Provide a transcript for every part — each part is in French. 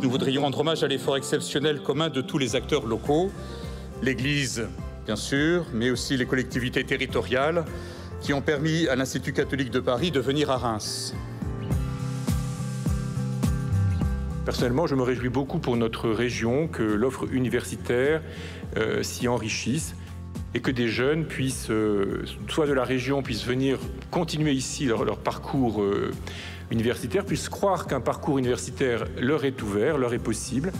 Nous voudrions rendre hommage à l'effort exceptionnel commun de tous les acteurs locaux, l'Église, bien sûr, mais aussi les collectivités territoriales, qui ont permis à l'Institut catholique de Paris de venir à Reims. Personnellement, je me réjouis beaucoup pour notre région que l'offre universitaire s'y enrichisse et que des jeunes puissent, soit de la région, puissent venir continuer ici leur parcours universitaire, puissent croire qu'un parcours universitaire leur est ouvert, leur est possible.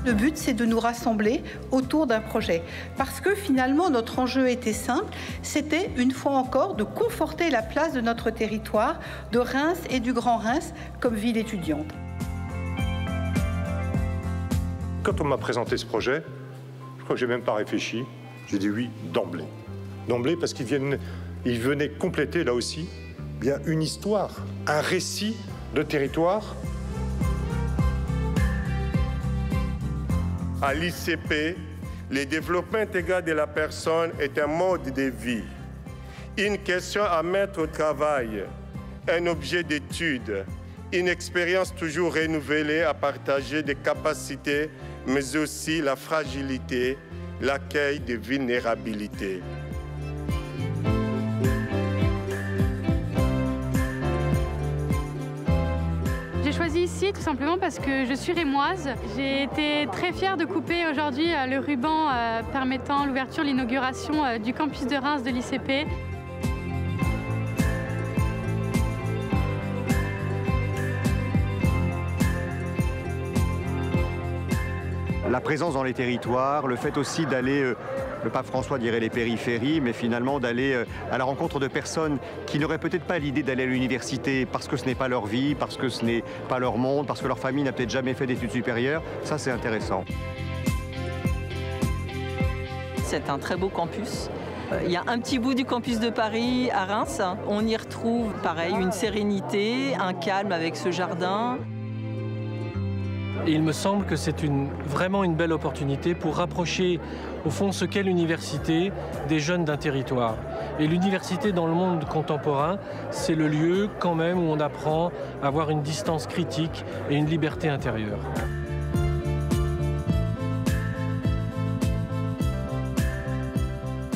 Le but, c'est de nous rassembler autour d'un projet. Parce que finalement, notre enjeu était simple, c'était une fois encore de conforter la place de notre territoire, de Reims et du Grand Reims comme ville étudiante. Quand on m'a présenté ce projet, je crois que j'ai même pas réfléchi, j'ai dit oui d'emblée. D'emblée parce qu'il venait compléter là aussi bien une histoire, un récit de territoire. À l'ICP, le développement intégral de la personne est un mode de vie, une question à mettre au travail, un objet d'étude, une expérience toujours renouvelée à partager des capacités, mais aussi la fragilité, l'accueil de vulnérabilité. J'ai choisi ici tout simplement parce que je suis rémoise. J'ai été très fière de couper aujourd'hui le ruban permettant l'ouverture, l'inauguration du campus de Reims de l'ICP. La présence dans les territoires, le fait aussi d'aller, le pape François dirait les périphéries, mais finalement d'aller à la rencontre de personnes qui n'auraient peut-être pas l'idée d'aller à l'université parce que ce n'est pas leur vie, parce que ce n'est pas leur monde, parce que leur famille n'a peut-être jamais fait d'études supérieures, ça c'est intéressant. C'est un très beau campus. Il y a un petit bout du campus de Paris à Reims. On y retrouve, pareil, une sérénité, un calme avec ce jardin. Et il me semble que c'est vraiment une belle opportunité pour rapprocher, au fond, ce qu'est l'université des jeunes d'un territoire. Et l'université dans le monde contemporain, c'est le lieu quand même où on apprend à avoir une distance critique et une liberté intérieure.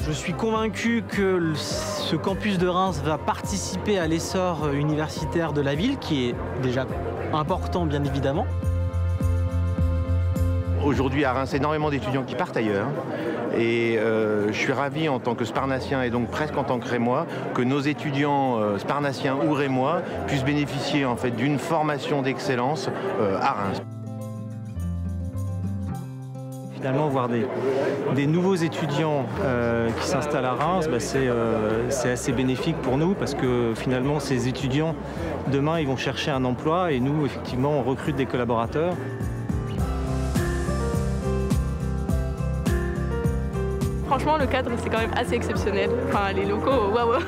Je suis convaincu que ce campus de Reims va participer à l'essor universitaire de la ville, qui est déjà important bien évidemment. Aujourd'hui à Reims, énormément d'étudiants qui partent ailleurs et je suis ravi en tant que sparnacien et donc presque en tant que rémois que nos étudiants sparnaciens ou rémois puissent bénéficier en fait d'une formation d'excellence à Reims. Finalement, voir des nouveaux étudiants qui s'installent à Reims, c'est assez bénéfique pour nous parce que finalement, ces étudiants, demain, ils vont chercher un emploi et nous, effectivement, on recrute des collaborateurs. Franchement, le cadre, c'est quand même assez exceptionnel. Enfin, les locaux, waouh!